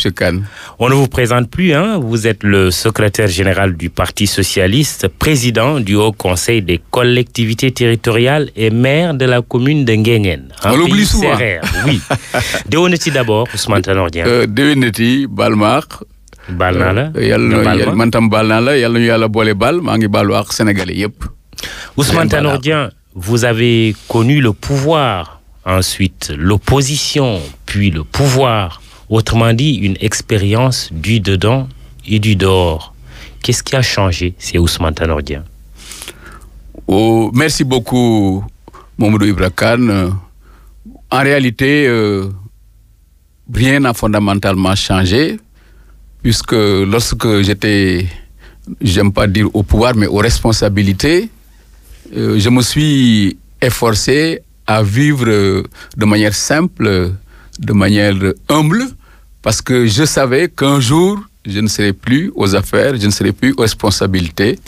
M. Khan. On ne vous présente plus, hein? Vous êtes le secrétaire général du Parti socialiste, président du Haut Conseil des collectivités territoriales et maire de la commune de Nguéniène. On l'oublie souvent. Oui. Déwénati d'abord, Ousmane Tanor Dieng. Déwénati, Balmar. Balnala. Mantam Balnala, yalla ñu yalla bolé bal, ma ngi balu ak sénégalais yépp. Ousmane Tanor Dieng, vous avez connu le pouvoir, ensuite l'opposition, puis le pouvoir. Autrement dit, une expérience du dedans et du dehors. Qu'est-ce qui a changé, c'est Ousmane Tanor Dieng? Oh, merci beaucoup, Mamadou Ibra Kane. En réalité, rien n'a fondamentalement changé, puisque lorsque j'étais, j'aime pas dire au pouvoir, mais aux responsabilités, je me suis efforcé à vivre de manière simple, de manière humble, parce que je savais qu'un jour, je ne serai plus aux affaires, je ne serai plus aux responsabilités.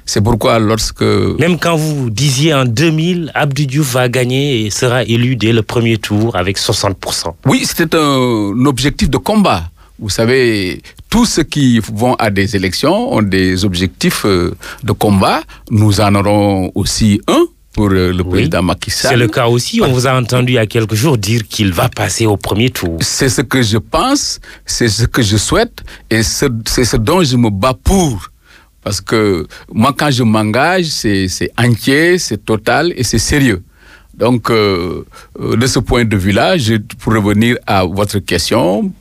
C'est pourquoi lorsque... Même quand vous disiez en 2000, Abdou Diouf va gagner et sera élu dès le premier tour avec 60%. Oui, c'était un objectif de combat. Vous savez, tous ceux qui vont à des élections ont des objectifs de combat. Nous en aurons aussi un pour le président Macky Sall. C'est le cas aussi. On vous a entendu il y a quelques jours dire qu'il va passer au premier tour. C'est ce que je pense, c'est ce que je souhaite et c'est ce dont je me bats pour. Parce que moi, quand je m'engage, c'est entier, c'est total et c'est sérieux. Donc, de ce point de vue-là, pour revenir à votre question,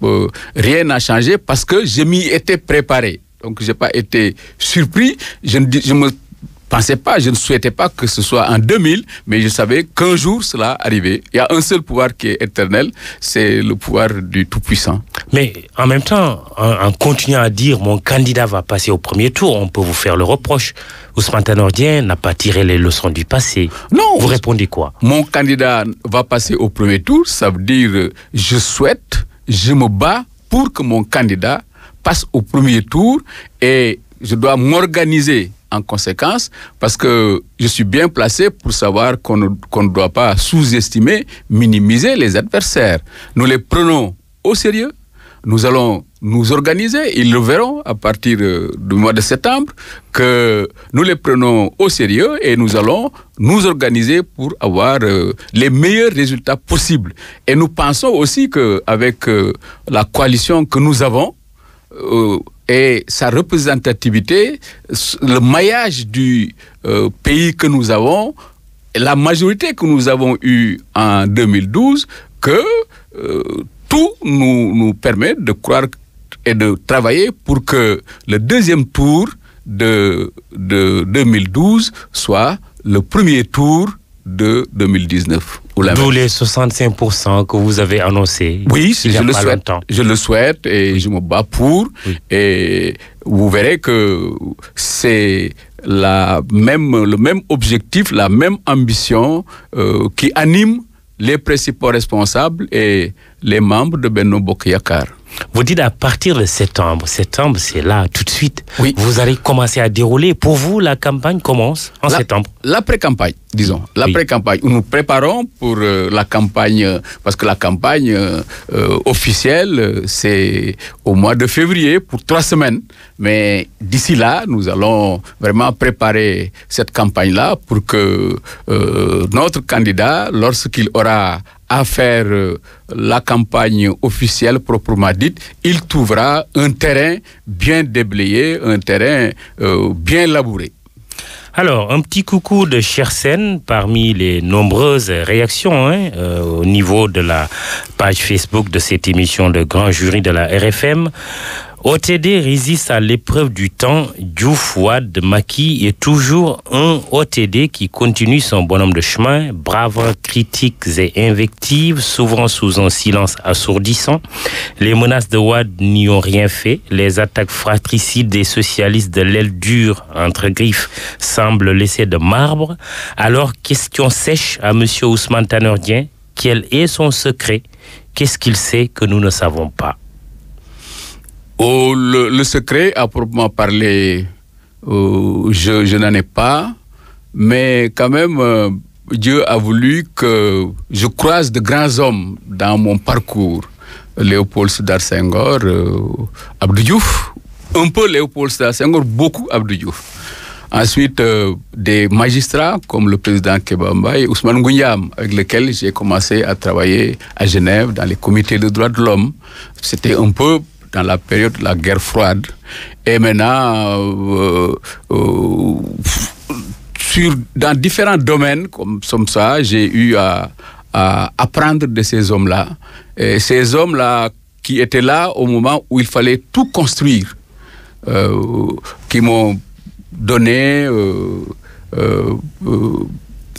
rien n'a changé parce que je m'y étais préparé. Donc, je n'ai pas été surpris. Je me pensais pas, je ne souhaitais pas que ce soit en 2000, mais je savais qu'un jour cela arrivait. Il y a un seul pouvoir qui est éternel, c'est le pouvoir du Tout-Puissant. Mais en même temps, en continuant à dire mon candidat va passer au premier tour, on peut vous faire le reproche. Ousmane Tanor Dieng n'a pas tiré les leçons du passé. Non. Vous répondez quoi? Mon candidat va passer au premier tour, ça veut dire je souhaite, je me bats pour que mon candidat passe au premier tour et je dois m'organiser en conséquence, parce que je suis bien placé pour savoir qu'on ne doit pas sous-estimer, minimiser les adversaires. Nous les prenons au sérieux, nous allons nous organiser, ils le verront à partir du mois de septembre, que nous les prenons au sérieux et nous allons nous organiser pour avoir les meilleurs résultats possibles. Et nous pensons aussi qu'avec la coalition que nous avons, et sa représentativité, le maillage du pays que nous avons, la majorité que nous avons eue en 2012, que tout nous permet de croire et de travailler pour que le deuxième tour de 2012 soit le premier tour de 2019. D'où les 65% que vous avez annoncés. Oui, je le souhaite et je me bats pour. Oui. Et vous verrez que c'est le même objectif, la même ambition qui anime les principaux responsables et les membres de Benno Bokk Yakaar. Vous dites à partir de septembre. Septembre, c'est là, tout de suite. Oui. Vous allez commencer à dérouler. Pour vous, la campagne commence en septembre. L'après-campagne, disons. L'après-campagne. Nous nous préparons pour la campagne, parce que la campagne officielle, c'est au mois de février, pour 3 semaines. Mais d'ici là, nous allons vraiment préparer cette campagne-là pour que notre candidat, lorsqu'il aura à faire la campagne officielle proprement dite, il trouvera un terrain bien déblayé, un terrain bien labouré. Alors, un petit coucou de Chersen parmi les nombreuses réactions au niveau de la page Facebook de cette émission de Grand Jury de la RFM. OTD résiste à l'épreuve du temps. Diouf Wade Macky est toujours un OTD qui continue son bonhomme de chemin. Braves critiques et invectives, souvent sous un silence assourdissant. Les menaces de Wade n'y ont rien fait. Les attaques fratricides des socialistes de l'aile dure entre griffes semblent laisser de marbre. Alors, question sèche à M. Ousmane Tanor Dieng. Quel est son secret? Qu'est-ce qu'il sait que nous ne savons pas? Oh, le secret, à proprement parler, je n'en ai pas, mais quand même, Dieu a voulu que je croise de grands hommes dans mon parcours. Léopold Sédar Senghor, Abdou Diouf, un peu Léopold Sédar Senghor, beaucoup Abdou Diouf. Ensuite, des magistrats comme le président Kebamba et Ousmane Ngounyam, avec lesquels j'ai commencé à travailler à Genève dans les comités de droits de l'homme. C'était un peu dans la période de la guerre froide. Et maintenant, dans différents domaines comme ça, j'ai eu à apprendre de ces hommes-là. Et ces hommes-là qui étaient là au moment où il fallait tout construire, qui m'ont donné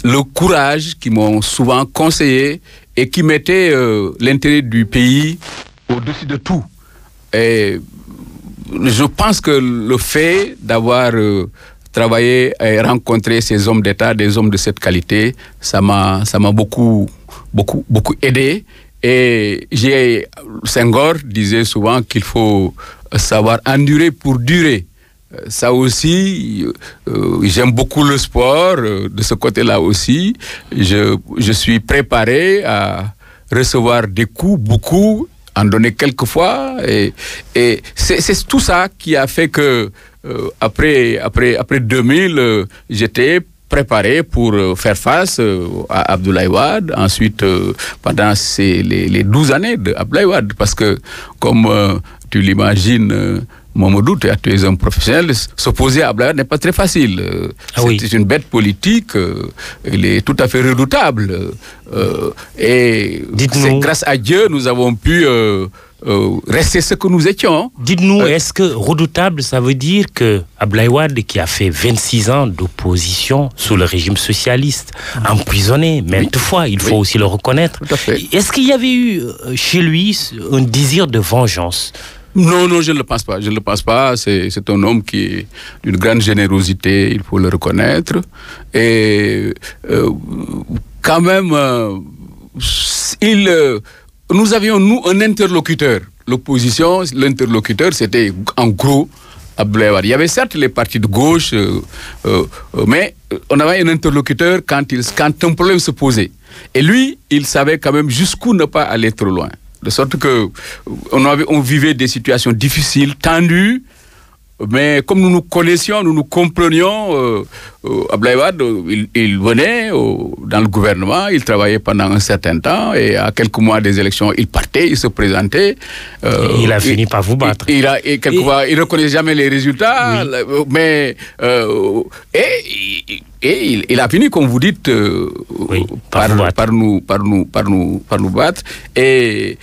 le courage, qui m'ont souvent conseillé et qui mettaient l'intérêt du pays au-dessus de tout. Et je pense que le fait d'avoir travaillé et rencontré ces hommes d'État, des hommes de cette qualité, ça m'a beaucoup aidé. Et Senghor disait souvent qu'il faut savoir endurer pour durer. Ça aussi, j'aime beaucoup le sport, de ce côté-là aussi. Je suis préparé à recevoir des coups, beaucoup, en donner quelques fois. Et c'est tout ça qui a fait que, après 2000, j'étais préparé pour faire face à Abdoulaye Wade. Ensuite, pendant les 12 années d'Abdoulaye Wade, parce que, comme tu l'imagines, Mamadou, tu es un professionnel, s'opposer à Abdoulaye Wade n'est pas très facile. C'est une bête politique, il est tout à fait redoutable. Et c'est grâce à Dieu, nous avons pu rester ce que nous étions. Dites-nous, est-ce que redoutable, ça veut dire que Abdoulaye Wade, qui a fait 26 ans d'opposition sous le régime socialiste, emprisonné maintes fois, il faut aussi le reconnaître. Est-ce qu'il y avait eu chez lui un désir de vengeance? Non, je ne le pense pas. Je ne le pense pas. C'est un homme qui est d'une grande générosité, il faut le reconnaître. Et quand même, nous avions, nous, un interlocuteur. L'opposition, l'interlocuteur, c'était en gros Abdoulaye Wade. Il y avait certes les partis de gauche, mais on avait un interlocuteur quand un problème se posait. Et lui, il savait quand même jusqu'où ne pas aller trop loin. De sorte que on vivait des situations difficiles, tendues, mais comme nous nous connaissions, nous nous comprenions, Abdoulaye Wade, il venait dans le gouvernement, il travaillait pendant un certain temps, et à quelques mois des élections, il partait, il se présentait. Il a fini par vous battre. Il ne reconnaissait jamais les résultats, mais il a fini, comme vous dites, par nous battre. Et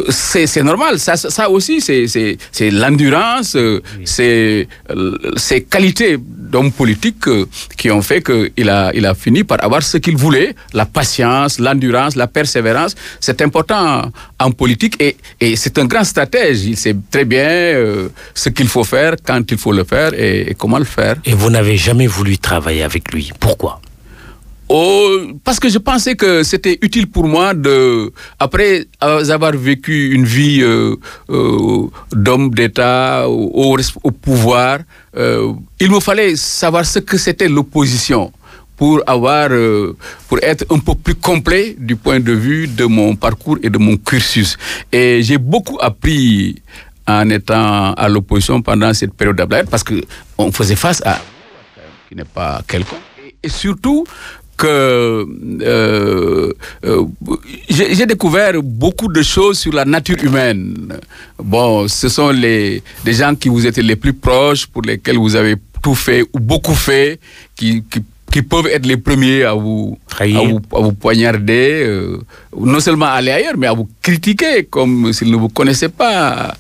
c'est normal. Ça aussi, c'est l'endurance, c'est ces qualités d'homme politique qui ont fait qu'il a fini par avoir ce qu'il voulait, la patience, l'endurance, la persévérance. C'est important en politique et c'est un grand stratège. Il sait très bien ce qu'il faut faire, quand il faut le faire et comment le faire. Et vous n'avez jamais voulu travailler avec lui. Pourquoi ? Parce que je pensais que c'était utile pour moi après avoir vécu une vie d'homme d'État au pouvoir, il me fallait savoir ce que c'était l'opposition pour être un peu plus complet du point de vue de mon parcours et de mon cursus. Et j'ai beaucoup appris en étant à l'opposition pendant cette période d'Abdoulaye, parce que on faisait face à qui n'est pas quelconque, et surtout que j'ai découvert beaucoup de choses sur la nature humaine. Bon, ce sont des gens qui vous étaient les plus proches, pour lesquels vous avez tout fait ou beaucoup fait, qui peuvent être les premiers à vous poignarder, non seulement à aller ailleurs, mais à vous critiquer comme s'ils ne vous connaissaient pas.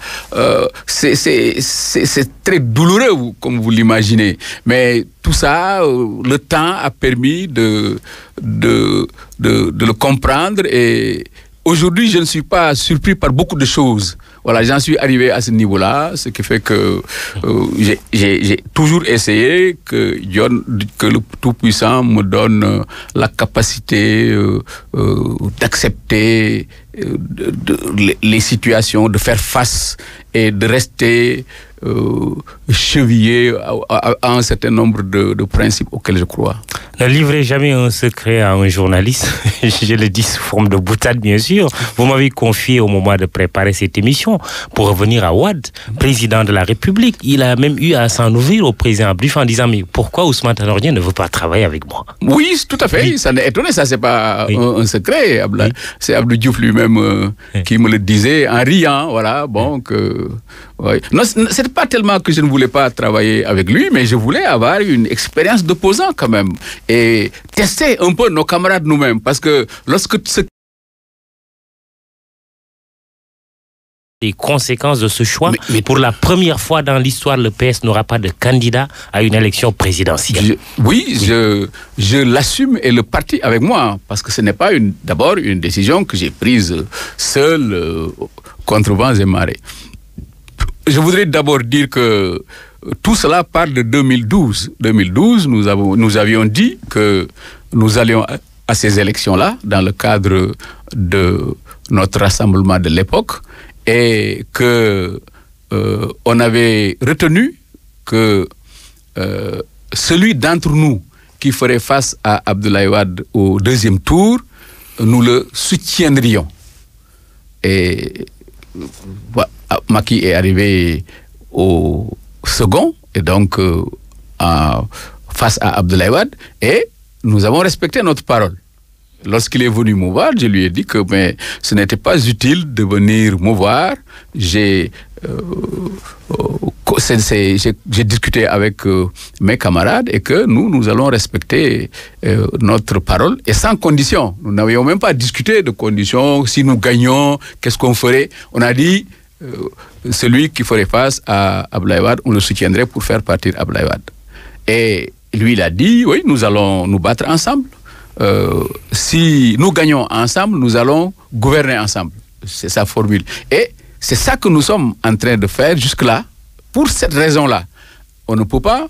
C'est très douloureux, comme vous l'imaginez. Mais tout ça, le temps a permis de le comprendre, et aujourd'hui, je ne suis pas surpris par beaucoup de choses. Voilà, j'en suis arrivé à ce niveau-là, ce qui fait que j'ai toujours essayé que le Tout-Puissant me donne la capacité d'accepter les situations, de faire face et de rester chevillé à un certain nombre de principes auxquels je crois. Ne livrez jamais un secret à un journaliste. Je le dis sous forme de boutade, bien sûr. Vous m'avez confié au moment de préparer cette émission, pour revenir à Wade, président de la République. Il a même eu à s'en ouvrir au président Abdouf en disant, mais pourquoi Ousmane Tanor Dieng ne veut pas travailler avec moi? Oui, tout à fait. Oui. Ça n'est étonné, ça c'est pas un secret. Oui. C'est Abdou Diouf lui-même qui me le disait en riant. Voilà, bon, que... Oui. Non, c'est pas tellement que je ne voulais pas travailler avec lui, mais je voulais avoir une expérience d'opposant quand même et tester un peu nos camarades nous-mêmes, parce que lorsque les conséquences de ce choix, mais pour la première fois dans l'histoire, le PS n'aura pas de candidat à une élection présidentielle. Je l'assume, et le parti avec moi, parce que ce n'est pas d'abord une décision que j'ai prise seule contre vents et marées. Je voudrais d'abord dire que tout cela part de 2012. 2012, nous avions dit que nous allions à ces élections-là dans le cadre de notre rassemblement de l'époque, et que on avait retenu que celui d'entre nous qui ferait face à Abdoulaye Wade au deuxième tour, nous le soutiendrions. Et Macky est arrivé au second, et donc face à Abdoulaye Wade, et nous avons respecté notre parole. Lorsqu'il est venu me voir, je lui ai dit que ce n'était pas utile de venir me voir. J'ai discuté avec mes camarades, et que nous allons respecter notre parole, et sans condition. Nous n'avions même pas discuté de conditions. Si nous gagnons, qu'est-ce qu'on ferait? On a dit celui qui ferait face à Abdoulaye Wade, on le soutiendrait pour faire partir Abdoulaye Wade. Et lui, il a dit, oui, nous allons nous battre ensemble. Si nous gagnons ensemble, nous allons gouverner ensemble. C'est sa formule. Et c'est ça que nous sommes en train de faire jusque-là. Pour cette raison-là, on ne peut pas,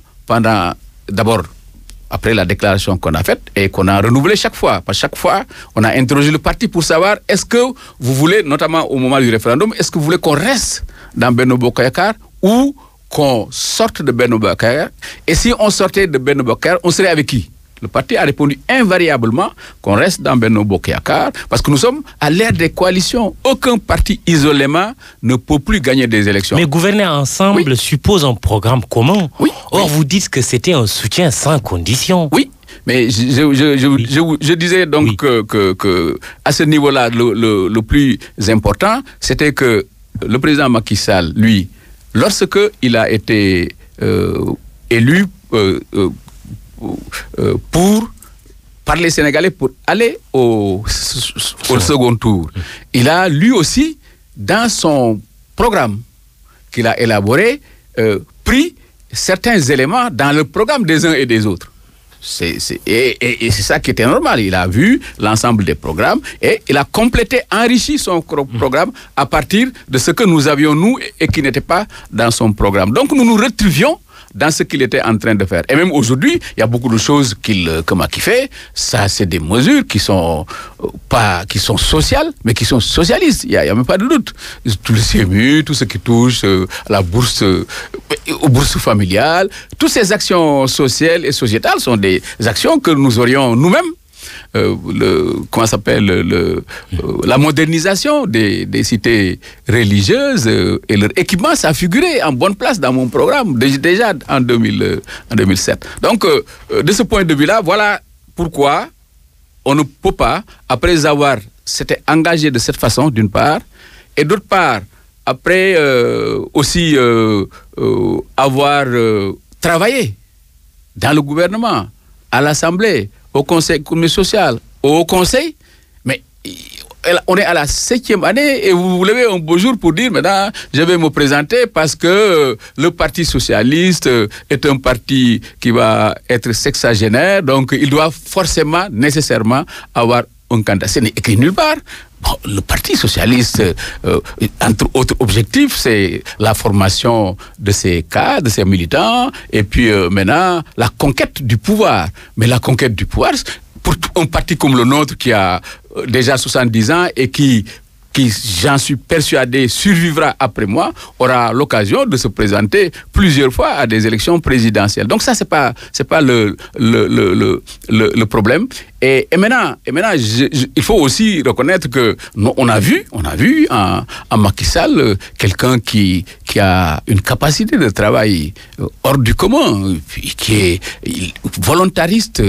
d'abord, après la déclaration qu'on a faite et qu'on a renouvelée chaque fois, parce que chaque fois, on a interrogé le parti pour savoir, est-ce que vous voulez, notamment au moment du référendum, est-ce que vous voulez qu'on reste dans Benno Bokk Yakaar ou qu'on sorte de Benno Bokk Yakaar? Et si on sortait de Benno Bokk Yakaar, on serait avec qui? Le parti a répondu invariablement qu'on reste dans Benno Bokk Yakaar, parce que nous sommes à l'ère des coalitions. Aucun parti isolément ne peut plus gagner des élections. Mais gouverner ensemble suppose un programme commun. Oui. Or, vous dites que c'était un soutien sans condition. Oui, mais je disais donc que à ce niveau-là, le plus important, c'était que le président Macky Sall, lui, lorsque il a été élu par les Sénégalais pour aller au second tour, il a lui aussi, dans son programme qu'il a élaboré, pris certains éléments dans le programme des uns et des autres. Et c'est ça qui était normal. Il a vu l'ensemble des programmes et il a complété, enrichi son programme à partir de ce que nous avions, nous, et qui n'était pas dans son programme. Donc nous nous retrouvions dans ce qu'il était en train de faire. Et même aujourd'hui, il y a beaucoup de choses que Macky fait. Ça, c'est des mesures qui sont sociales, mais qui sont socialistes. Il y a même pas de doute. Tout le CMU, tout ce qui touche à la bourse, aux bourses familiales, toutes ces actions sociales et sociétales sont des actions que nous aurions nous-mêmes. La modernisation des cités religieuses et leur équipement, ça a figuré en bonne place dans mon programme déjà en 2007. Donc, de ce point de vue-là, voilà pourquoi on ne peut pas, après avoir s'était engagé de cette façon, d'une part, et d'autre part, après aussi avoir travaillé dans le gouvernement, à l'Assemblée, au Conseil économique social, au Conseil, mais on est à la 7e année et vous vous levez un beau jour pour dire maintenant je vais me présenter parce que le Parti socialiste est un parti qui va être sexagénaire, donc il doit forcément, nécessairement avoir un candidat. Ce n'est écrit nulle part. Bon, le Parti socialiste, entre autres objectifs, c'est la formation de ses cadres, de ses militants, et puis maintenant, la conquête du pouvoir. Mais la conquête du pouvoir, pour un parti comme le nôtre qui a déjà 70 ans et qui qui, j'en suis persuadé, survivra après moi, aura l'occasion de se présenter plusieurs fois à des élections présidentielles. Donc ça, c'est pas le problème. Et maintenant, il faut aussi reconnaître que on a vu en Macky Sall quelqu'un qui a une capacité de travail hors du commun, qui est volontariste,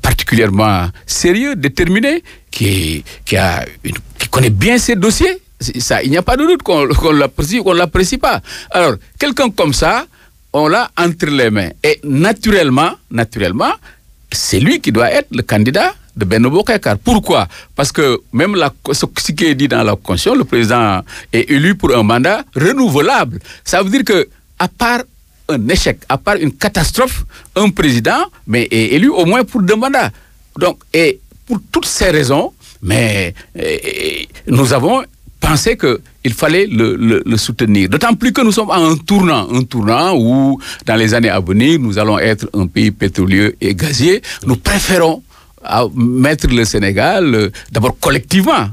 particulièrement sérieux, déterminé, qui connaît bien ses dossiers. Ça, il n'y a pas de doute qu'on l'apprécie pas. Alors, quelqu'un comme ça, on l'a entre les mains. Et naturellement, c'est lui qui doit être le candidat de Benno Bokk Yakaar. Pourquoi? Parce que même ce qui est dit dans la Constitution, le président est élu pour un mandat renouvelable. Ça veut dire que, à part un échec, à part une catastrophe, un président est élu au moins pour 2 mandats. Donc, et pour toutes ces raisons, nous avons pensé qu'il fallait le soutenir. D'autant plus que nous sommes à un tournant où, dans les années à venir, nous allons être un pays pétrolier et gazier. Nous préférons mettre le Sénégal, d'abord collectivement,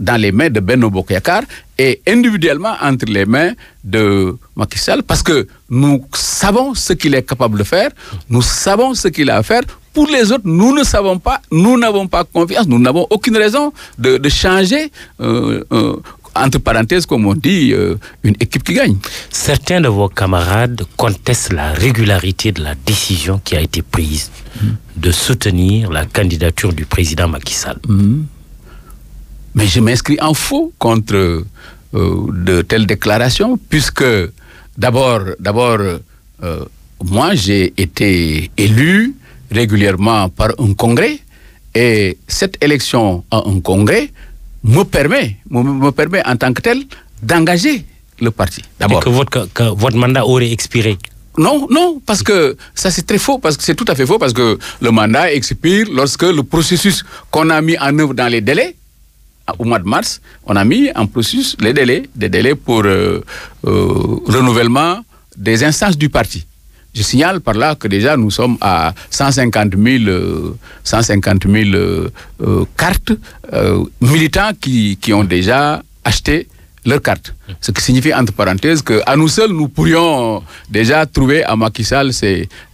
dans les mains de Benno Bokk Yakaar et individuellement entre les mains de Macky Sall, parce que nous savons ce qu'il est capable de faire, nous savons ce qu'il a à faire. Pour les autres, nous ne savons pas, nous n'avons pas confiance, nous n'avons aucune raison de changer, entre parenthèses, comme on dit, une équipe qui gagne. Certains de vos camarades contestent la régularité de la décision qui a été prise de soutenir la candidature du président Macky Sall. Mais je m'inscris en faux contre de telles déclarations, puisque d'abord, moi j'ai été élu régulièrement par un congrès, et cette élection à un congrès me permet en tant que tel d'engager le parti. D'abord. Et que votre mandat aurait expiré? Non, parce que ça c'est très faux, parce que c'est tout à fait faux, parce que le mandat expire lorsque le processus qu'on a mis en œuvre dans les délais, au mois de mars, on a mis en processus des délais pour renouvellement des instances du parti. Je signale par là que déjà nous sommes à 150 000 cartes militants qui ont déjà acheté leurs cartes. Ce qui signifie, entre parenthèses, qu'à nous seuls, nous pourrions déjà trouver à Macky Sall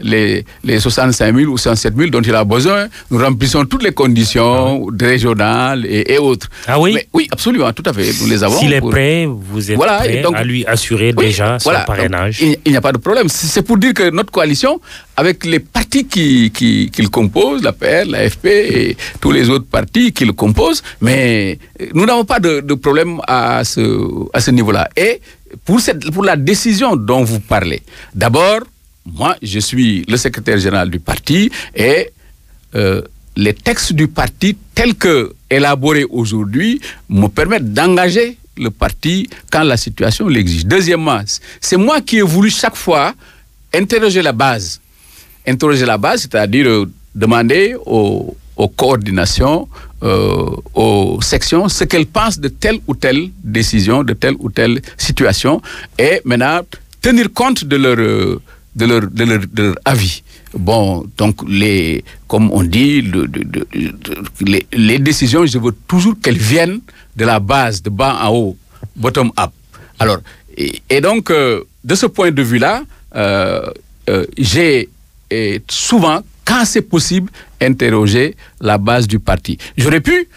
les 65 000 ou 107 000 dont il a besoin. Nous remplissons toutes les conditions régionales et autres. Ah oui? Mais, oui, absolument, tout à fait. Nous les avons. S'il est prêt, vous êtes prêt donc, à lui assurer déjà son parrainage. Donc, il n'y a pas de problème. C'est pour dire que notre coalition, avec les partis qu'il compose, la PR, la FP et tous les autres partis qui le composent, mais nous n'avons pas de problème à ce niveau-là. Et pour la décision dont vous parlez, d'abord, moi, je suis le secrétaire général du parti et les textes du parti tels que élaborés aujourd'hui me permettent d'engager le parti quand la situation l'exige. Deuxièmement, c'est moi qui ai voulu chaque fois interroger la base, c'est-à-dire demander aux coordinations, aux sections, ce qu'elles pensent de telle ou telle décision, de telle ou telle situation, et maintenant tenir compte de leur avis. Bon, donc comme on dit, les décisions, je veux toujours qu'elles viennent de la base, de bas en haut, bottom up. Alors, et donc, de ce point de vue-là, j'ai souvent, quand c'est possible, interroger la base du parti. J'aurais pu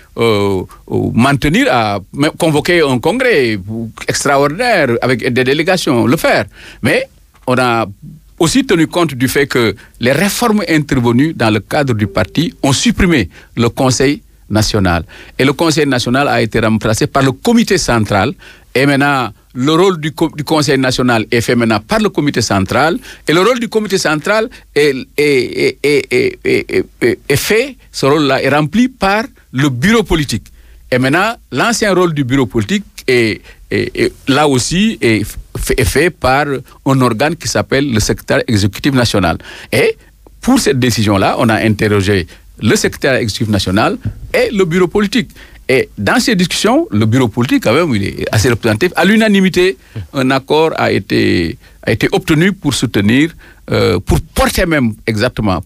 m'en tenir à convoquer un congrès extraordinaire avec des délégations, le faire. Mais on a aussi tenu compte du fait que les réformes intervenues dans le cadre du parti ont supprimé le Conseil national. Et le Conseil national a été remplacé par le Comité central. Et maintenant, le rôle du Conseil national est fait maintenant par le Comité central. Et le rôle du Comité central est fait, ce rôle-là est rempli par le bureau politique. Et maintenant, l'ancien rôle du bureau politique est là aussi est fait par un organe qui s'appelle le secrétaire exécutif national. Et pour cette décision-là, on a interrogé le secrétaire exécutif national et le bureau politique. Et dans ces discussions, le bureau politique, quand même, il est assez représentatif. À l'unanimité, un accord a été obtenu pour soutenir, pour porter même exactement,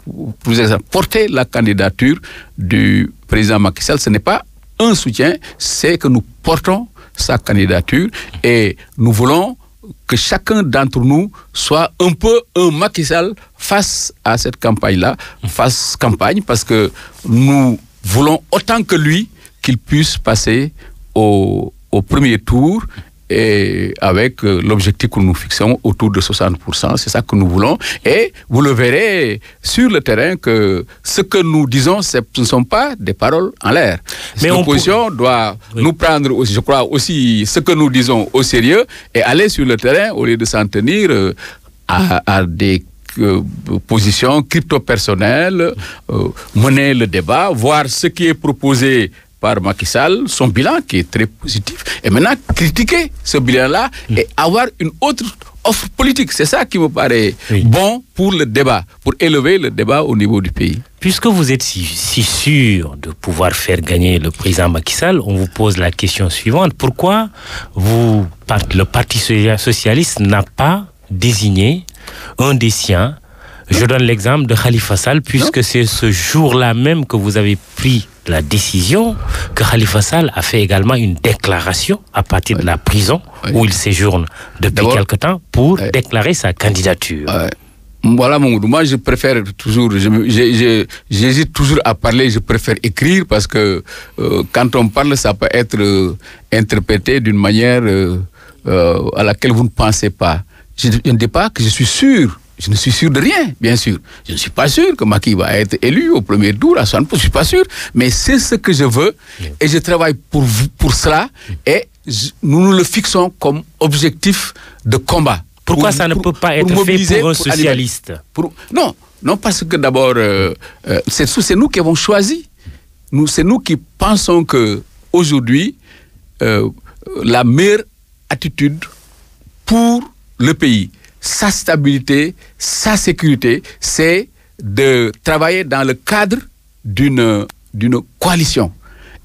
porter la candidature du président Macky Sall. Ce n'est pas un soutien, c'est que nous portons sa candidature et nous voulons que chacun d'entre nous soit un peu un Macky Sall face à cette campagne-là, parce que nous voulons autant que lui qu'il puisse passer au premier tour, et avec l'objectif que nous fixons autour de 60%, c'est ça que nous voulons. Et vous le verrez sur le terrain que ce que nous disons, ce ne sont pas des paroles en l'air. Mais l'opposition doit nous prendre aussi, je crois aussi, ce que nous disons au sérieux et aller sur le terrain au lieu de s'en tenir à des positions crypto-personnelles, mener le débat, voir ce qui est proposé par Macky Sall, son bilan qui est très positif, et maintenant critiquer ce bilan-là et avoir une autre offre politique. C'est ça qui me paraît bon pour le débat, pour élever le débat au niveau du pays. Puisque vous êtes si sûr de pouvoir faire gagner le président Macky Sall, on vous pose la question suivante. Pourquoi le Parti socialiste n'a pas désigné un des siens? Je donne l'exemple de Khalifa Sall, puisque c'est ce jour-là même que vous avez pris la décision, que Khalifa Sall a fait également une déclaration à partir de la prison où il séjourne depuis quelque temps pour déclarer sa candidature. Voilà, moi je préfère toujours, j'hésite toujours à parler, je préfère écrire parce que quand on parle, ça peut être interprété d'une manière à laquelle vous ne pensez pas. Je ne dis pas que je suis sûr. Je ne suis sûr de rien, bien sûr. Je ne suis pas sûr que Macky va être élu au premier tour à 60%. Je ne suis pas sûr, mais c'est ce que je veux et je travaille pour cela et nous le fixons comme objectif de combat. Pourquoi ça ne peut pas être fait pour un socialiste? Non, parce que d'abord, c'est nous qui avons choisi. C'est nous qui pensons qu'aujourd'hui, la meilleure attitude pour le pays, sa stabilité, sa sécurité, c'est de travailler dans le cadre d'une coalition.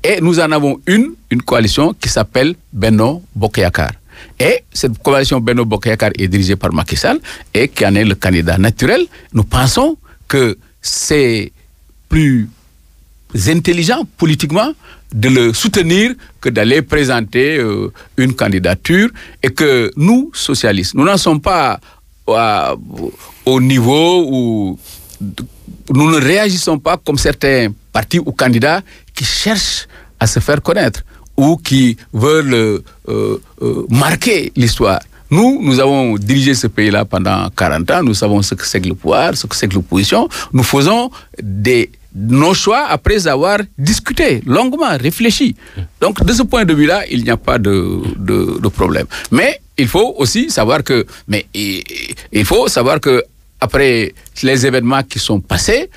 Et nous en avons une coalition qui s'appelle Benno Bokk Yakaar. Et cette coalition Benno Bokk Yakaar est dirigée par Macky Sall et qui en est le candidat naturel. Nous pensons que c'est plus intelligent politiquement de le soutenir que d'aller présenter une candidature et que nous, socialistes, nous n'en sommes pas au niveau où nous ne réagissons pas comme certains partis ou candidats qui cherchent à se faire connaître ou qui veulent marquer l'histoire. Nous avons dirigé ce pays-là pendant 40 ans, nous savons ce que c'est que le pouvoir, ce que c'est que l'opposition. Nous faisons nos choix après avoir discuté, longuement, réfléchi. Donc, de ce point de vue-là, il n'y a pas de problème. Mais il faut aussi savoir que, après les événements qui sont passés,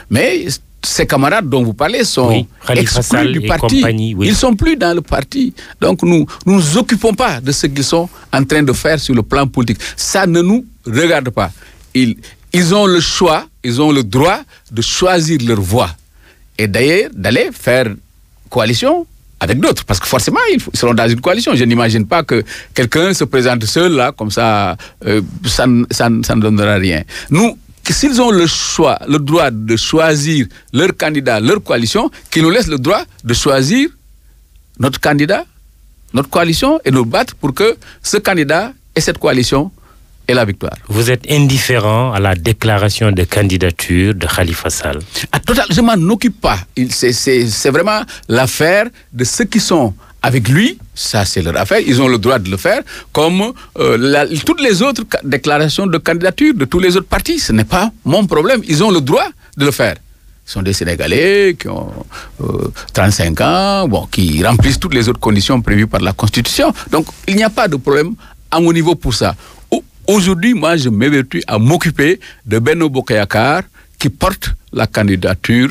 mais ces camarades dont vous parlez sont exclus du parti. Ils ne sont plus dans le parti. Donc, nous ne nous occupons pas de ce qu'ils sont en train de faire sur le plan politique. Ça ne nous regarde pas. Ils ont le choix, ils ont le droit de choisir leur voie et d'ailleurs d'aller faire coalition avec d'autres, parce que forcément ils seront dans une coalition. Je n'imagine pas que quelqu'un se présente seul là, comme ça, ça ne donnera rien. S'ils ont le choix, le droit de choisir leur candidat, leur coalition, qu'ils nous laissent le droit de choisir notre candidat, notre coalition et nous battre pour que ce candidat et cette coalition et la victoire. Vous êtes indifférent à la déclaration de candidature de Khalifa Sall? Je m'en occupe pas. C'est vraiment l'affaire de ceux qui sont avec lui. Ça, c'est leur affaire. Ils ont le droit de le faire, comme toutes les autres déclarations de candidature de tous les autres partis. Ce n'est pas mon problème. Ils ont le droit de le faire. Ce sont des Sénégalais qui ont 35 ans, qui remplissent toutes les autres conditions prévues par la Constitution. Donc, il n'y a pas de problème à mon niveau pour ça. Aujourd'hui, moi, je m'évertue à m'occuper de Benno Bokk Yakaar qui porte la candidature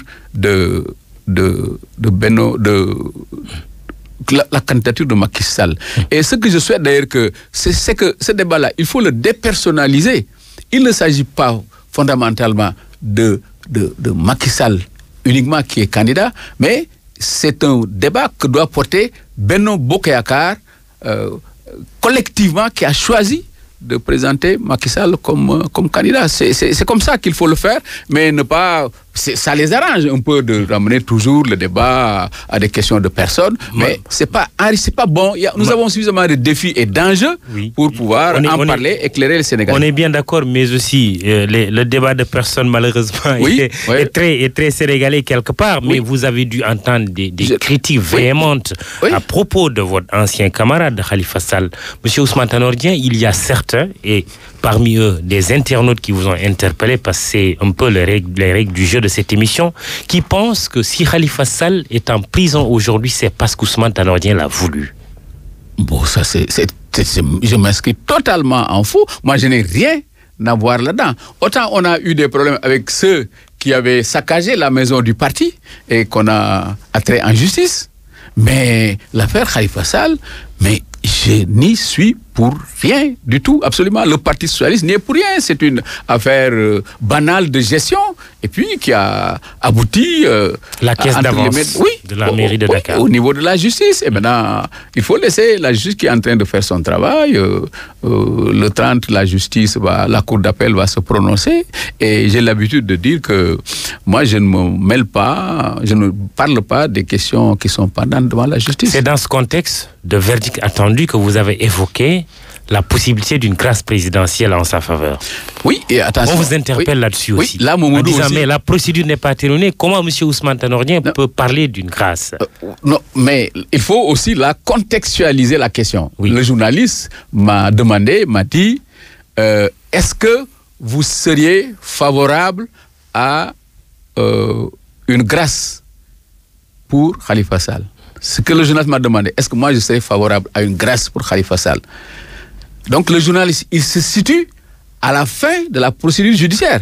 la candidature de Macky Sall. Et ce que je souhaite d'ailleurs, c'est que ce débat-là, il faut le dépersonnaliser. Il ne s'agit pas fondamentalement de Macky Sall uniquement qui est candidat, mais c'est un débat que doit porter Benno Bokk Yakaar collectivement qui a choisi de présenter Macky Sall comme candidat. C'est comme ça qu'il faut le faire, mais ne pas ça les arrange un peu de ramener toujours le débat à des questions de personnes, mais c'est pas bon. Nous avons suffisamment de défis et d'enjeux pour pouvoir parler, éclairer les Sénégalais. On est bien d'accord, mais aussi le débat de personnes, malheureusement, est très sénégalais quelque part, mais vous avez dû entendre des critiques véhémentes à propos de votre ancien camarade Khalifa Sall. Monsieur Ousmane Tanor Dieng, il y a certains, et parmi eux, des internautes qui vous ont interpellé, parce que c'est un peu les règles du jeu de cette émission, qui pensent que si Khalifa Sall est en prison aujourd'hui, c'est parce qu'Ousmane Tanor Dieng l'a voulu. Bon, ça je m'inscris totalement en faux. Moi, je n'ai rien à voir là-dedans. Autant on a eu des problèmes avec ceux qui avaient saccagé la maison du parti et qu'on a attrait en justice. Mais l'affaire Khalifa Sall, mais je n'y suis pour rien du tout, absolument. Le Parti socialiste n'y est pour rien. C'est une affaire banale de gestion et puis qui a abouti la caisse d'avance de la mairie de Dakar. Au niveau de la justice. Et maintenant, il faut laisser la justice qui est en train de faire son travail. Le 30, la cour d'appel va se prononcer. Et j'ai l'habitude de dire que moi, je ne me mêle pas, je ne parle pas des questions qui sont pendantes devant la justice. C'est dans ce contexte de verdict attendu que vous avez évoqué la possibilité d'une grâce présidentielle en sa faveur. Oui, et attention. On vous interpelle là-dessus aussi. Là, en disant, mais la procédure n'est pas terminée. Comment M. Ousmane Tanor Dieng peut parler d'une grâce? Non, mais il faut aussi contextualiser la question. Le journaliste m'a dit, est-ce que vous seriez favorable à une grâce pour Khalifa Sall? Ce que le journaliste m'a demandé, est-ce que moi je serais favorable à une grâce pour Khalifa Sall? Donc le journaliste, il se situe à la fin de la procédure judiciaire.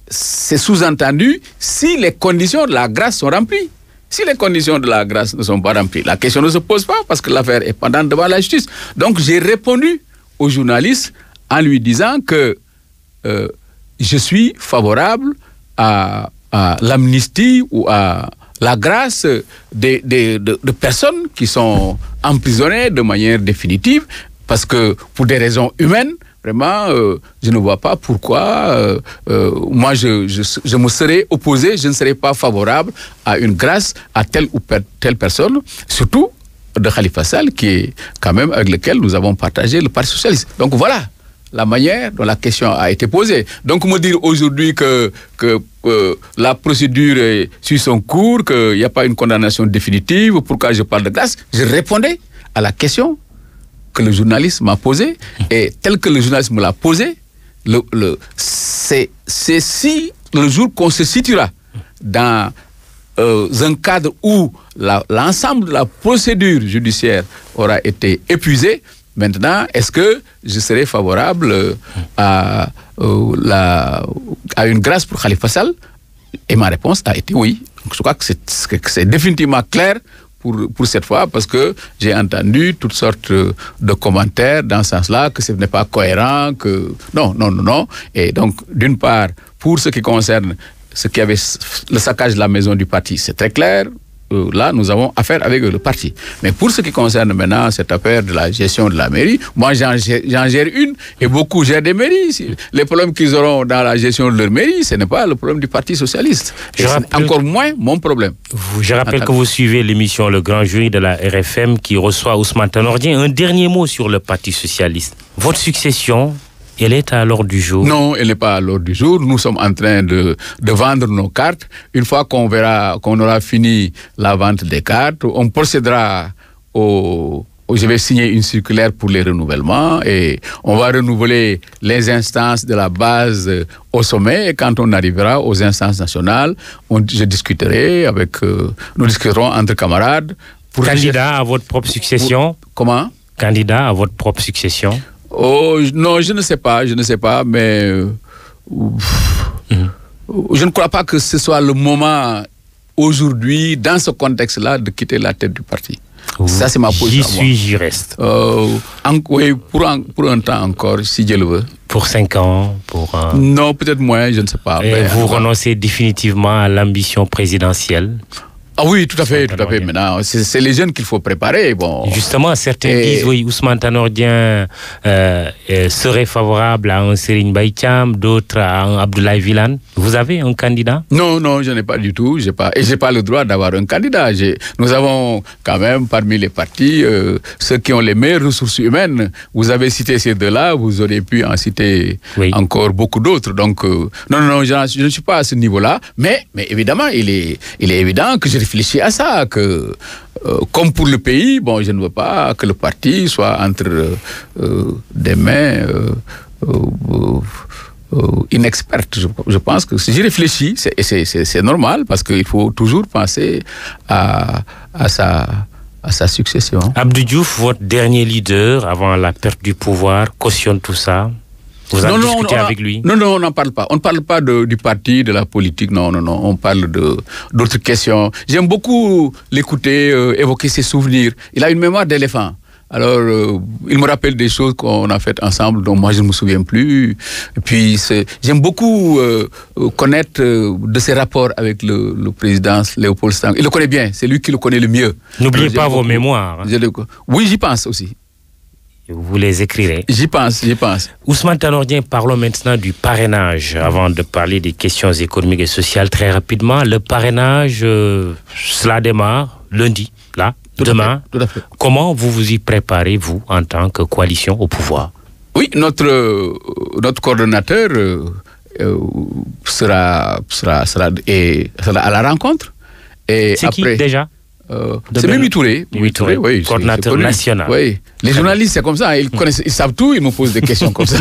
C'est sous-entendu si les conditions de la grâce sont remplies. Si les conditions de la grâce ne sont pas remplies, la question ne se pose pas parce que l'affaire est pendante devant la justice. Donc j'ai répondu au journaliste en lui disant que je suis favorable à l'amnistie ou à la grâce de personnes qui sont emprisonnées de manière définitive, parce que pour des raisons humaines, vraiment, je ne vois pas pourquoi moi je me serais opposé, je ne serais pas favorable à une grâce à telle ou telle personne, surtout de Khalifa Sall, qui est quand même avec lequel nous avons partagé le Parti socialiste. Donc voilà la manière dont la question a été posée. Donc me dire aujourd'hui que la procédure suit son cours, qu'il n'y a pas une condamnation définitive, pourquoi je parle de grâce? Je répondais à la question que le journaliste m'a posée, et tel que le journaliste me l'a posée, c'est si le jour qu'on se situera dans un cadre où l'ensemble de la procédure judiciaire aura été épuisé. Maintenant, est-ce que je serais favorable à une grâce pour Khalifa Sall? Et ma réponse a été oui. Donc, je crois que c'est définitivement clair pour cette fois, parce que j'ai entendu toutes sortes de commentaires dans ce sens-là, que ce n'est pas cohérent, que non. Et donc, d'une part, pour ce qui concerne ce qui avait le saccage de la maison du parti, c'est très clair. Là, nous avons affaire avec le parti. Mais pour ce qui concerne maintenant cette affaire de la gestion de la mairie, moi, j'en gère une, et beaucoup gèrent des mairies. Les problèmes qu'ils auront dans la gestion de leur mairie, ce n'est pas le problème du Parti socialiste. C'est encore moins mon problème. Je rappelle que vous suivez l'émission Le Grand Jury de la RFM qui reçoit Ousmane Tanor Dieng. Un dernier mot sur le Parti socialiste. Votre succession, elle est à l'ordre du jour? Non, elle n'est pas à l'ordre du jour. Nous sommes en train de vendre nos cartes. Une fois qu'on aura fini la vente des cartes, on procédera je vais signer une circulaire pour les renouvellements, et on va renouveler les instances de la base au sommet, et quand on arrivera aux instances nationales, nous discuterons entre camarades. Candidat à votre propre succession? Comment? Candidat à votre propre succession? Oh, non, je ne sais pas, mais je ne crois pas que ce soit le moment aujourd'hui, dans ce contexte-là, de quitter la tête du parti. Ça, c'est ma position. J'y reste. Oui, pour un temps encore, si Dieu le veut. Pour 5 ans? Non, peut-être moins, je ne sais pas. Et vous renoncez définitivement à l'ambition présidentielle? Ah oui, tout à fait. Maintenant, c'est les jeunes qu'il faut préparer. Bon. Justement, certains disent, oui, Ousmane Tanor Dieng serait favorable à un Serigne Mbaye Thiam, d'autres à un Abdoulaye Wilane. Vous avez un candidat? Non, je n'ai pas du tout. J'ai pas le droit d'avoir un candidat. Nous avons quand même parmi les partis ceux qui ont les meilleures ressources humaines. Vous avez cité ces deux-là, vous auriez pu en citer encore beaucoup d'autres. Donc, non, je ne suis pas à ce niveau-là. Mais évidemment, il est évident que je réfléchis à ça, que comme pour le pays, bon, je ne veux pas que le parti soit entre des mains inexpertes. Je pense que si j'y réfléchis, c'est normal, parce qu'il faut toujours penser à sa succession. Abdou Diouf, votre dernier leader avant la perte du pouvoir, cautionne tout ça? Vous avez discuté avec lui? Non, on n'en parle pas. On ne parle pas du parti, de la politique, non. On parle d'autres questions. J'aime beaucoup l'écouter, évoquer ses souvenirs. Il a une mémoire d'éléphant. Alors, il me rappelle des choses qu'on a faites ensemble, dont moi je ne me souviens plus. Et puis, j'aime beaucoup connaître de ses rapports avec le président Léopold Senghor. Il le connaît bien, c'est lui qui le connaît le mieux. N'oubliez pas vos mémoires. Oui, j'y pense aussi. Vous les écrirez. J'y pense. Ousmane Tanor Dieng, parlons maintenant du parrainage, avant de parler des questions économiques et sociales très rapidement. Le parrainage, cela démarre lundi, là, demain. Tout à fait. Comment vous y préparez, vous, en tant que coalition au pouvoir? Oui, notre coordonnateur sera à la rencontre. C'est après, qui déjà? C'est Mimi Touré. Oui, coordinateur national. Oui. Les journalistes, c'est comme ça, ils savent tout, ils me posent des questions comme ça.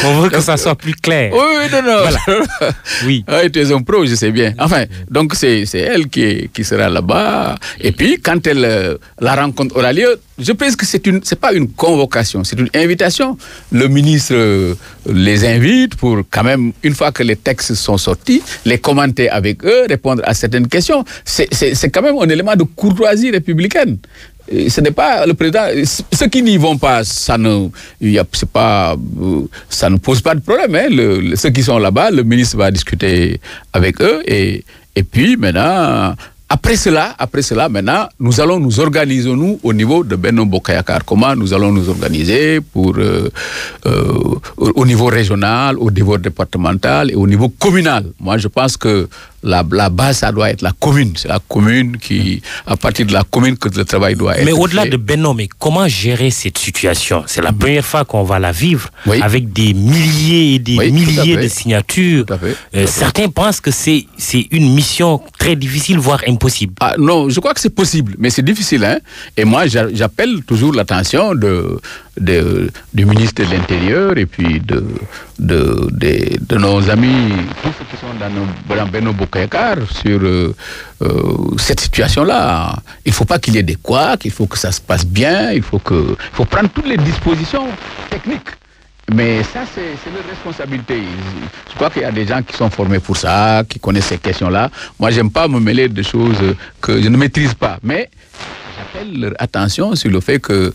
On veut que ça soit plus clair. Oui, non. Voilà. Oui. Tu es un pro, je sais bien. Enfin, donc c'est elle qui sera là-bas. Et puis, quand la rencontre aura lieu, je pense que c'est pas une convocation, c'est une invitation. Le ministre les invite pour quand même, une fois que les textes sont sortis, les commenter avec eux, répondre à certaines questions. C'est quand même un élément de courtoisie républicaine. Ce n'est pas le président. Ceux qui n'y vont pas, ça ne pose pas de problème. Hein. Ceux qui sont là-bas, le ministre va discuter avec eux et puis maintenant. Après cela, maintenant, nous allons nous organiser, nous, au niveau de Benno Bokk Yakaar. Comment nous allons nous organiser pour, au niveau régional, au niveau départemental et au niveau communal. Moi, je pense que la base, ça doit être la commune. C'est la commune à partir de la commune que le travail doit être. Mais au-delà de Benno, mais comment gérer cette situation? C'est la première fois qu'on va la vivre avec des milliers et des milliers de signatures. Tout à fait. Certains pensent que c'est une mission très difficile, voire impossible. Ah, non, je crois que c'est possible, mais c'est difficile. Hein? Et moi, j'appelle toujours l'attention du ministre de l'Intérieur et puis de nos amis, tous ceux qui sont dans Benno Bokk Yakaar sur cette situation-là. Il ne faut pas qu'il y ait des couacs, il faut que ça se passe bien, il faut prendre toutes les dispositions techniques. Mais ça, c'est leur responsabilité. Je crois qu'il y a des gens qui sont formés pour ça, qui connaissent ces questions-là. Moi, je n'aime pas me mêler de choses que je ne maîtrise pas. Mais j'appelle leur attention sur le fait que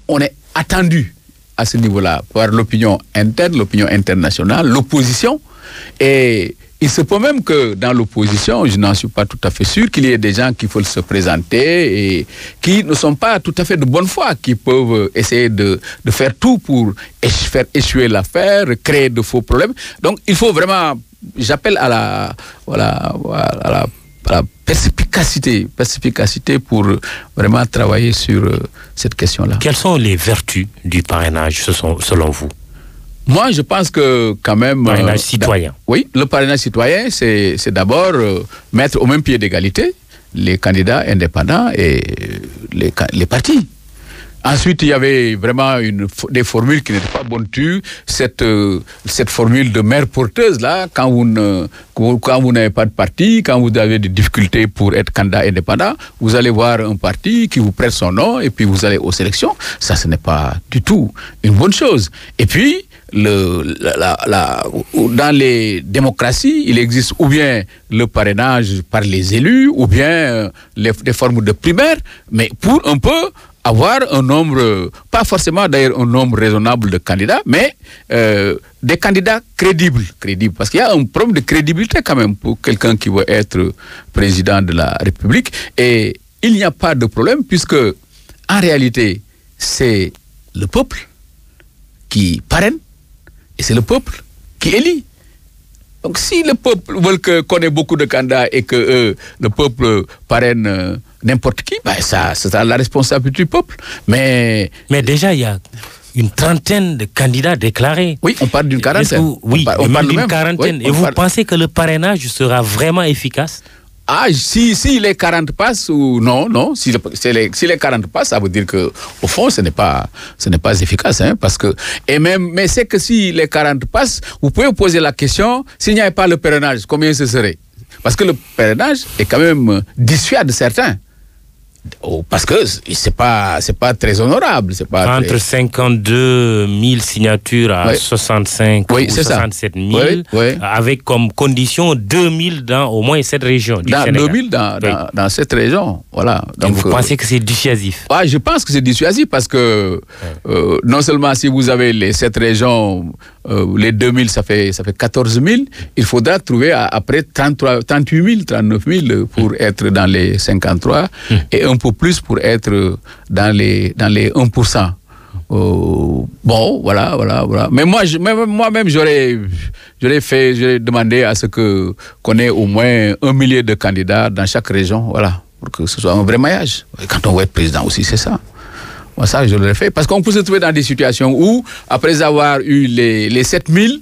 on est attendu à ce niveau-là par l'opinion interne, l'opinion internationale, l'opposition. Et il se peut même que dans l'opposition, je n'en suis pas tout à fait sûr, qu'il y ait des gens qui veulent se présenter et qui ne sont pas tout à fait de bonne foi, qui peuvent essayer de faire tout pour faire échouer l'affaire, créer de faux problèmes. Donc il faut vraiment, j'appelle à la perspicacité pour vraiment travailler sur cette question-là. Quelles sont les vertus du parrainage, selon vous? Moi, je pense que quand même... Parrainage citoyen. Oui, le parrainage citoyen, c'est d'abord mettre au même pied d'égalité les candidats indépendants et les partis. Ensuite, il y avait vraiment des formules qui n'étaient pas bonnes. Cette formule de mère porteuse, là, quand vous n'avez pas de parti, quand vous avez des difficultés pour être candidat indépendant, vous allez voir un parti qui vous prête son nom et puis vous allez aux élections. Ça, ce n'est pas du tout une bonne chose. Et puis, dans les démocraties, il existe ou bien le parrainage par les élus, ou bien des formes de primaires, mais pour un peu avoir un nombre, pas forcément d'ailleurs un nombre raisonnable de candidats, mais des candidats crédibles, parce qu'il y a un problème de crédibilité quand même pour quelqu'un qui veut être président de la République, et il n'y a pas de problème puisque en réalité c'est le peuple qui parraine et c'est le peuple qui élit. Donc si le peuple veut qu'on ait beaucoup de candidats et que le peuple parraine n'importe qui, ben ça c'est la responsabilité du peuple. Mais déjà il y a une trentaine de candidats déclarés. Oui, on parle d'une quarantaine. On parle d'une quarantaine. Oui, et vous pensez que le parrainage sera vraiment efficace? Ah, si les 40 passent ou non, si les 40 passent, ça veut dire que au fond ce n'est pas efficace, hein, parce que mais c'est que si les 40 passent, vous pouvez vous poser la question, s'il n'y avait pas le parrainage, combien ce serait? Parce que le parrainage est quand même dissuade certains. Parce que c'est pas très honorable, c'est pas entre 52 000 signatures à 65 ou 67 000, avec comme condition 2 000 dans au moins cette région du Sénégal. 2 000 dans cette région, voilà. Donc, et vous pensez que c'est dissuasif? Je pense que c'est dissuasif parce que non seulement si vous avez les 7 régions, les 2 000, ça fait 14 000, il faudra trouver après 38 000, 39 000 pour être dans les 53 et un peu plus pour être dans les 1%. Bon, voilà. Mais moi-même, j'aurais demandé à ce qu'on ait au moins 1 millier de candidats dans chaque région, voilà, pour que ce soit un vrai maillage. Et quand on veut être président aussi, c'est ça. Moi, ça, je l'aurais fait. Parce qu'on peut se trouver dans des situations où, après avoir eu les 7 000,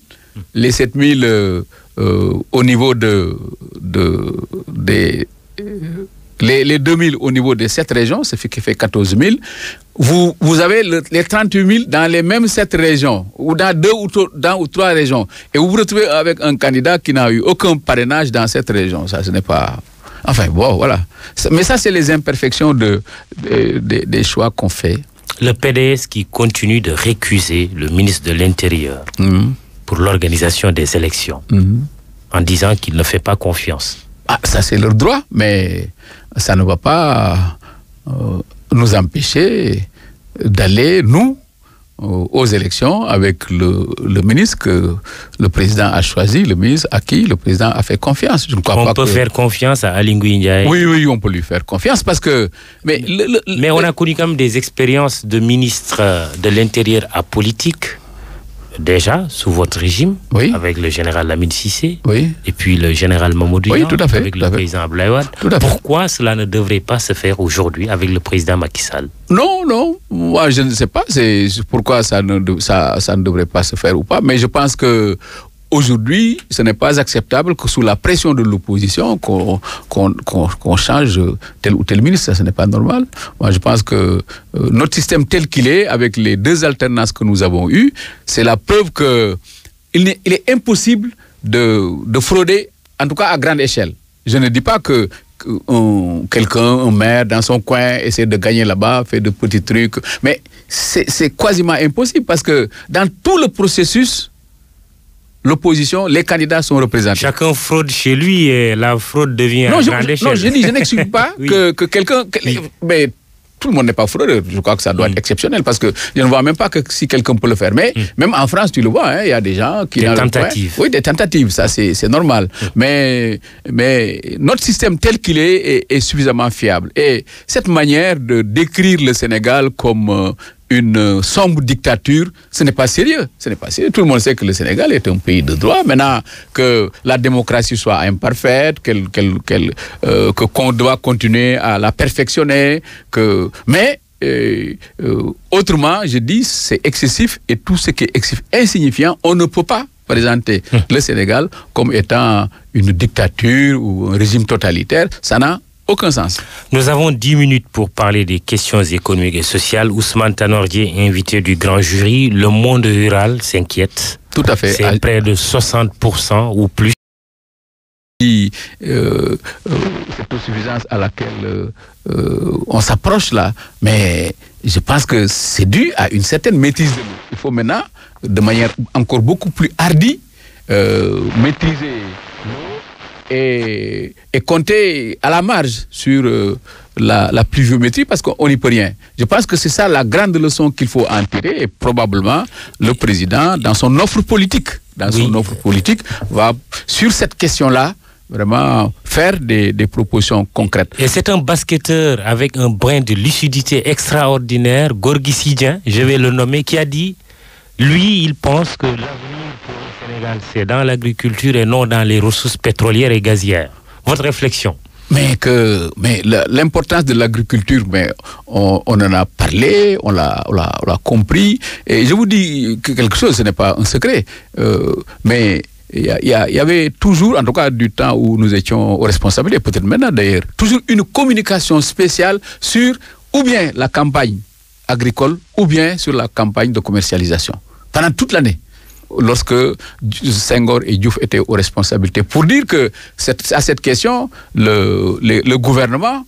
au niveau les 2 000 au niveau de cette région, c'est ce qui fait 14 000. Vous avez les 38 000 dans les mêmes 7 régions, ou dans 2 ou 3 régions. Et vous vous retrouvez avec un candidat qui n'a eu aucun parrainage dans cette région. Ça, ce n'est pas... Enfin, bon, voilà. Mais ça, c'est les imperfections des choix qu'on fait. Le PDS qui continue de récuser le ministre de l'Intérieur pour l'organisation des élections, en disant qu'il ne fait pas confiance. Ça, c'est leur droit, mais ça ne va pas nous empêcher d'aller, nous, aux élections avec le ministre que le président a choisi, le ministre à qui le président a fait confiance. Je ne crois pas on peut faire confiance à Aly Ngouille Ndiaye. Oui, on peut lui faire confiance parce que... Mais on a connu quand même des expériences de ministre de l'Intérieur apolitique, déjà, sous votre régime, avec le général Lamine Cissé, et puis le général Mamadou Niang, avec le président Abdoulaye Wade. Pourquoi cela ne devrait pas se faire aujourd'hui avec le président Macky Sall? Non, moi je ne sais pas pourquoi ça ne devrait pas se faire ou pas, mais je pense que aujourd'hui, ce n'est pas acceptable que sous la pression de l'opposition qu'on change tel ou tel ministre. Ça, ce n'est pas normal. Moi, je pense que notre système tel qu'il est, avec les 2 alternances que nous avons eues, c'est la preuve qu'il est impossible de frauder, en tout cas à grande échelle. Je ne dis pas que un maire dans son coin essaie de gagner là-bas, fait de petits trucs, mais c'est quasiment impossible parce que dans tout le processus, l'opposition, les candidats sont représentés. Chacun fraude chez lui et la fraude devient à grande échelle. Non, je n'excuse pas que quelqu'un... Mais tout le monde n'est pas fraudeur. Je crois que ça doit être exceptionnel parce que je ne vois même pas que si quelqu'un peut le faire. Mais même en France, tu le vois, il y a des gens qui... Des tentatives. Oui, des tentatives, ça c'est normal. Mais notre système tel qu'il est suffisamment fiable. Et cette manière de décrire le Sénégal comme... une sombre dictature, ce n'est pas sérieux. Tout le monde sait que le Sénégal est un pays de droit. Maintenant, que la démocratie soit imparfaite, qu'on doit continuer à la perfectionner, mais autrement, je dis, c'est excessif et tout ce qui est excessif, insignifiant, on ne peut pas présenter le Sénégal comme étant une dictature ou un régime totalitaire. Ça n'a aucun sens. Nous avons 10 minutes pour parler des questions économiques et sociales. Ousmane Tanor Dieng, invité du grand jury. Le monde rural s'inquiète. Tout à fait. C'est près de 60% ou plus. Cette autosuffisance à laquelle on s'approche là, mais je pense que c'est dû à une certaine maîtrise de l'eau. Il faut maintenant, de manière encore beaucoup plus hardie, maîtriser l'eau et compter à la marge sur la pluviométrie parce qu'on n'y peut rien. Je pense que c'est ça la grande leçon qu'il faut en tirer et probablement le président, dans son offre politique, va, sur cette question-là, vraiment faire des propositions concrètes. Et c'est un basketteur avec un brin de lucidité extraordinaire, Gorgui Sidien, je vais le nommer, qui a dit, lui, il pense que l'avenir pour le Sénégal, c'est dans l'agriculture et non dans les ressources pétrolières et gazières. Votre réflexion? Mais l'importance de l'agriculture, on en a parlé, on l'a compris. Et je vous dis quelque chose, ce n'est pas un secret, mais il y avait toujours, en tout cas du temps où nous étions aux responsabilités, peut-être maintenant d'ailleurs, toujours une communication spéciale sur ou bien la campagne agricole ou bien sur la campagne de commercialisation. Pendant toute l'année, lorsque Senghor et Diouf étaient aux responsabilités, pour dire que à cette question, le gouvernement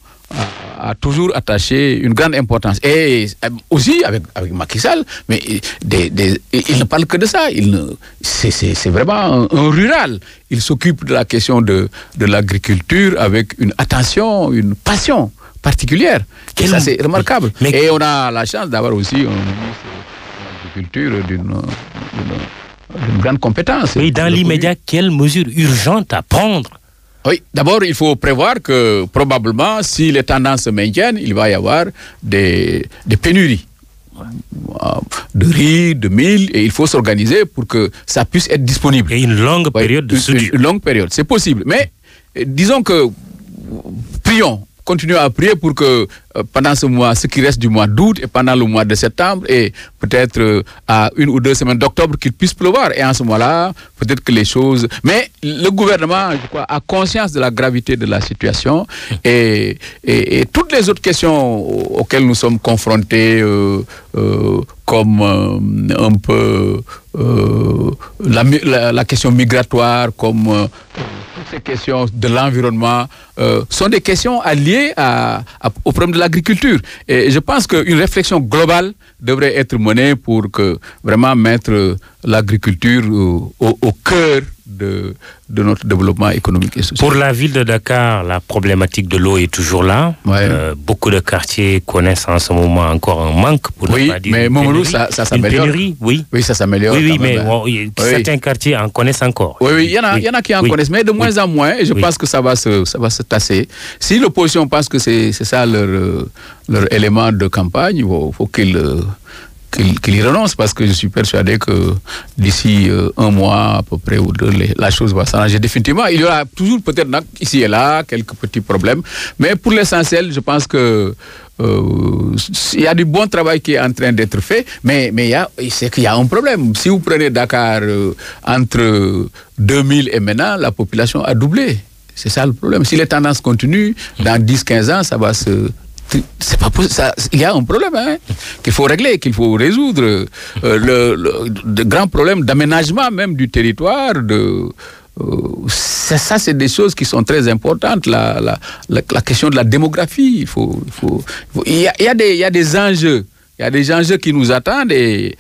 a toujours attaché une grande importance. Et aussi avec Macky Sall, mais il ne parle que de ça. C'est vraiment un rural. Il s'occupe de la question de l'agriculture avec une attention, une passion particulière. Et ça, c'est remarquable. Et on a la chance d'avoir aussi un ministre de l'agriculture d'une grande compétence. Oui, dans l'immédiat, quelles mesures urgentes à prendre? Oui, d'abord, il faut prévoir que probablement, si les tendances se maintiennent, il va y avoir des pénuries de riz, de mil, et il faut s'organiser pour que ça puisse être disponible. Et une longue période de soudure. Une longue période, c'est possible. Mais disons que, prions, continuons à prier pour que pendant ce mois, ce qui reste du mois d'août et pendant le mois de septembre et peut-être à 1 ou 2 semaines d'octobre qu'il puisse pleuvoir. Et en ce mois-là, peut-être que les choses... Mais le gouvernement, je crois, a conscience de la gravité de la situation et toutes les autres questions auxquelles nous sommes confrontés, comme un peu la question migratoire, comme... toutes ces questions de l'environnement sont des questions liées au problème de l'agriculture. Et je pense qu'une réflexion globale devrait être menée pour que vraiment mettre l'agriculture au cœur de notre développement économique et social. Pour la ville de Dakar, la problématique de l'eau est toujours là. Ouais. Beaucoup de quartiers connaissent en ce moment encore un manque, pour ne pas dire mais Momolou, ça s'améliore. Oui, ça s'améliore. Oui, mais certains quartiers en connaissent encore. Oui, il y en a qui en connaissent, mais de moins en moins, et je pense que ça va se tasser. Si l'opposition pense que c'est ça leur élément de campagne, il faut qu'il y renonce, parce que je suis persuadé que d'ici un mois à peu près ou deux, la chose va s'arranger définitivement. Il y aura toujours peut-être ici et là quelques petits problèmes, mais pour l'essentiel, je pense que il y a du bon travail qui est en train d'être fait, mais c'est qu'il y a un problème. Si vous prenez Dakar entre 2000 et maintenant, la population a doublé. C'est ça le problème. Si les tendances continuent, dans 10-15 ans, ça va se... C'est pas possible. Il y a un problème qu'il faut régler, qu'il faut résoudre. Le grand problème d'aménagement même du territoire. Ça, c'est des choses qui sont très importantes. La question de la démographie. Il y a des enjeux. Il y a des enjeux qui nous attendent et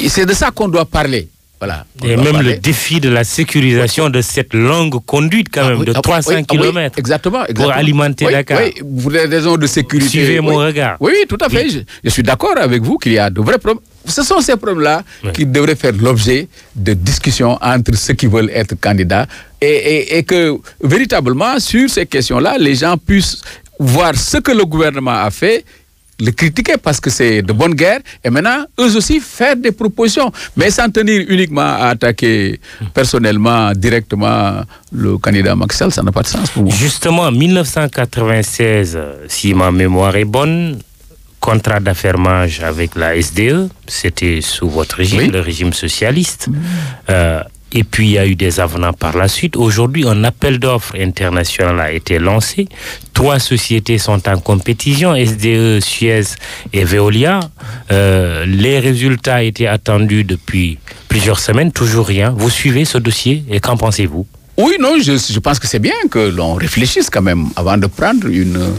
c'est de ça qu'on doit parler. Voilà, et même le défi de la sécurisation de cette longue conduite quand même de 300 km exactement, pour alimenter Dakar. Oui, pour des raisons de sécurité. Suivez mon regard. Oui, tout à fait. Je suis d'accord avec vous qu'il y a de vrais problèmes. Ce sont ces problèmes-là qui devraient faire l'objet de discussions entre ceux qui veulent être candidats et que véritablement sur ces questions-là, les gens puissent voir ce que le gouvernement a fait, le critiquer parce que c'est de bonne guerre et maintenant eux aussi faire des propositions, mais sans tenir uniquement à attaquer personnellement, directement le candidat Macky Sall, ça n'a pas de sens pour moi. Justement, en 1996, si ma mémoire est bonne, contrat d'affermage avec la SDE, c'était sous votre régime, le régime socialiste. Et puis, il y a eu des avenants par la suite. Aujourd'hui, un appel d'offres international a été lancé. 3 sociétés sont en compétition, SDE, Suez et Veolia. Les résultats étaient attendus depuis plusieurs semaines, toujours rien. Vous suivez ce dossier et qu'en pensez-vous? Oui, non, je pense que c'est bien que l'on réfléchisse quand même avant de prendre une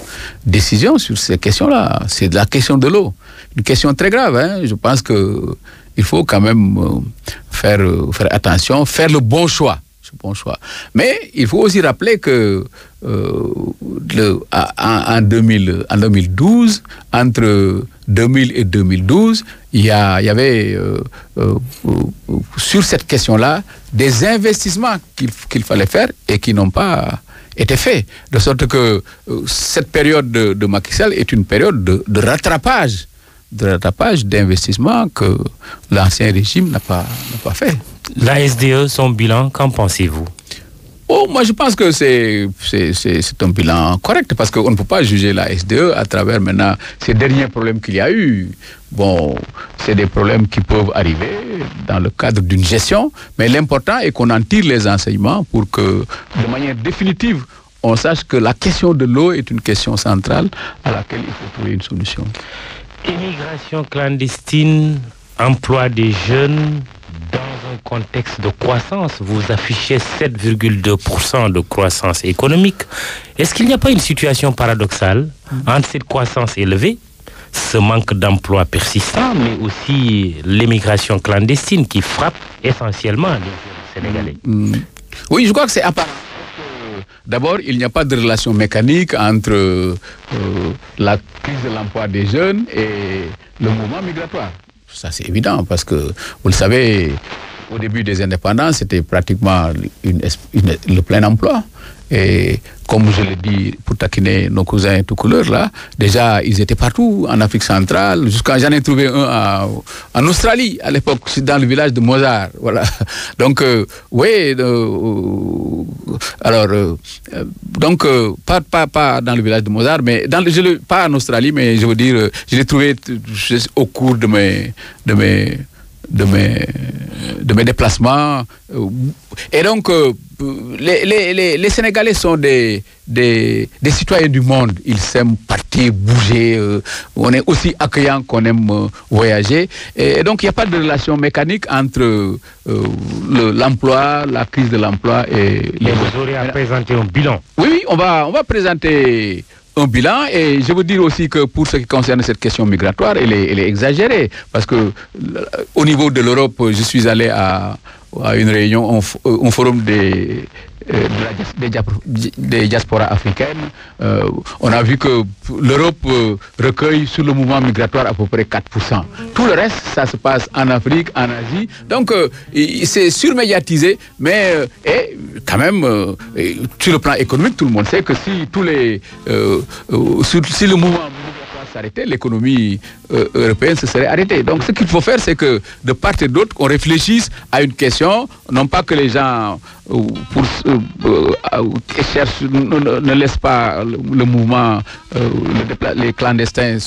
décision sur ces questions-là. C'est de la question de l'eau. Une question très grave. Je pense que il faut quand même faire attention, faire le bon choix. bon choix. Mais il faut aussi rappeler que en 2012, entre 2000 et 2012, il y avait sur cette question-là des investissements qu'il fallait faire et qui n'ont pas été faits. De sorte que cette période de Macky Sall est une période de rattrapage d'investissement que l'ancien régime n'a pas fait. La SDE, son bilan, qu'en pensez-vous? Moi, je pense que c'est un bilan correct parce qu'on ne peut pas juger la SDE à travers maintenant ces derniers problèmes qu'il y a eu. Bon, c'est des problèmes qui peuvent arriver dans le cadre d'une gestion, mais l'important est qu'on en tire les enseignements pour que, de manière définitive, on sache que la question de l'eau est une question centrale à laquelle il faut trouver une solution. Immigration clandestine, emploi des jeunes, dans un contexte de croissance, vous affichez 7,2% de croissance économique. Est-ce qu'il n'y a pas une situation paradoxale entre cette croissance élevée, ce manque d'emploi persistant, mais aussi l'immigration clandestine qui frappe essentiellement les Sénégalais? Oui, je crois que c'est apparent. D'abord, il n'y a pas de relation mécanique entre la crise de l'emploi des jeunes et le mouvement migratoire. Ça, c'est évident parce que, vous le savez, au début des indépendances, c'était pratiquement le plein emploi. Et comme je l'ai dit, pour taquiner nos cousins tout couleurs, là, déjà, ils étaient partout, en Afrique centrale, jusqu'à j'en ai trouvé un en Australie, à l'époque, dans le village de Mozart. Voilà. Donc, oui, pas dans le village de Mozart, mais pas en Australie, mais je veux dire, je l'ai trouvé au cours de mes déplacements. Et donc, les Sénégalais sont des citoyens du monde. Ils aiment partir, bouger. On est aussi accueillant qu'on aime voyager. Et donc, il n'y a pas de relation mécanique entre l'emploi, la crise de l'emploi et les... Vous aurez à présenter un bilan. Oui, on va présenter un bilan, et je veux dire aussi que pour ce qui concerne cette question migratoire, elle est exagérée, parce que au niveau de l'Europe, je suis allé à une réunion, un forum des diasporas africaines. On a vu que l'Europe recueille sur le mouvement migratoire à peu près 4%. Tout le reste, ça se passe en Afrique, en Asie. Donc, c'est surmédiatisé, mais quand même, sur le plan économique, tout le monde sait que si si le mouvement s'arrêter, l'économie européenne se serait arrêtée. Donc ce qu'il faut faire, c'est que de part et d'autre, on réfléchisse à une question, non pas que les gens ne laissent pas le mouvement, les clandestins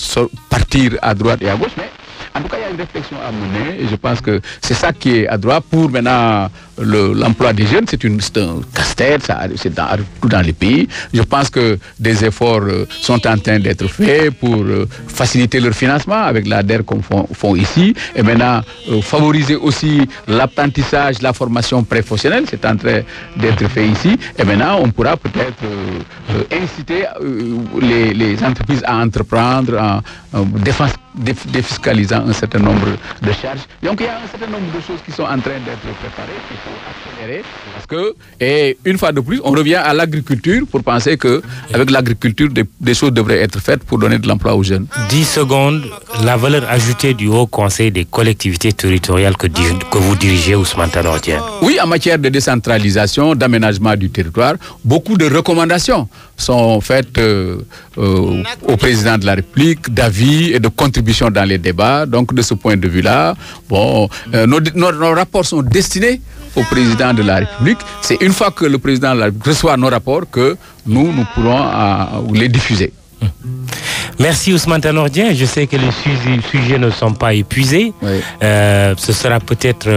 partir à droite et à gauche, mais en tout cas, il y a une réflexion à mener, et je pense que c'est ça qui est à droite pour maintenant l'emploi des jeunes. C'est un casse-tête, c'est tout dans les pays. Je pense que des efforts sont en train d'être faits pour faciliter leur financement avec l'ADER qu'on font ici, et maintenant favoriser aussi l'apprentissage, la formation professionnelle, c'est en train d'être fait ici, et maintenant on pourra peut-être inciter les entreprises à entreprendre en défiscalisant un certain nombre de charges. Donc il y a un certain nombre de choses qui sont en train d'être préparées, qu'il faut accélérer, parce que, et une fois de plus, on revient à l'agriculture pour penser qu'avec l'agriculture, des choses devraient être faites pour donner de l'emploi aux jeunes. 10 secondes, la valeur ajoutée du Haut Conseil des collectivités territoriales que vous dirigez, Ousmane Tanor Dieng. Oui, en matière de décentralisation, d'aménagement du territoire, beaucoup de recommandations sont faites au président de la République, d'avis et de contributions dans les débats. Donc, de ce point de vue-là, bon, nos rapports sont destinés au président de la République. C'est une fois que le président de la République reçoit nos rapports que nous pourrons les diffuser. Merci Ousmane Tanor Dieng. Je sais que les sujets ne sont pas épuisés. Oui. Ce sera peut-être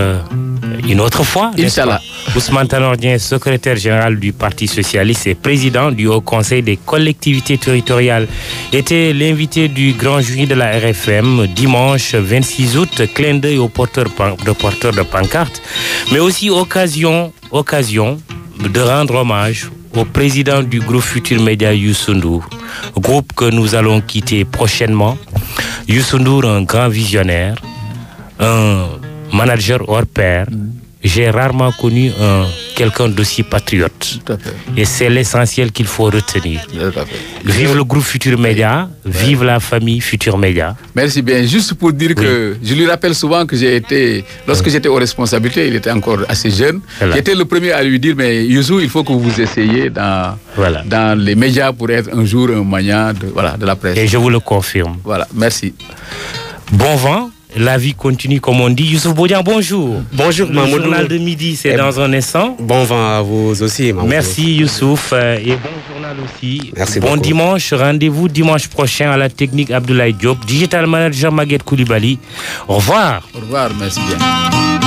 une autre fois. Inch'Allah. Ousmane Tanor Dieng, secrétaire général du Parti socialiste et président du Haut Conseil des collectivités territoriales, était l'invité du grand jury de la RFM dimanche 26 août. Clin d'œil aux porteurs de pancartes, mais aussi occasion de rendre hommage au président du groupe Futur Média, Youssou N'Dour, groupe que nous allons quitter prochainement. Youssou N'Dour, un grand visionnaire, un manager hors pair, j'ai rarement connu quelqu'un d'aussi patriote. Tout à fait. Et c'est l'essentiel qu'il faut retenir. Tout à fait. Vive le groupe Futur Média, vive la famille Futur Média. Merci bien. Juste pour dire que je lui rappelle souvent que j'ai été, lorsque j'étais aux responsabilités, il était encore assez jeune. Voilà. J'étais le premier à lui dire, mais Youssou, il faut que vous essayiez dans les médias pour être un jour un magnat de la presse. Et je vous le confirme. Voilà, merci. Bon vent. La vie continue comme on dit. Youssouf Bodian, bonjour. Bonjour, le Mamoudou. journal de midi, c'est dans un instant. Bon vent à vous aussi, Mamoudou. Merci Youssouf et bon journal aussi. Merci bon beaucoup. Dimanche, rendez-vous dimanche prochain à la technique Abdoulaye Diop, Digital Manager Maguette Koulibaly. Au revoir. Au revoir, merci bien.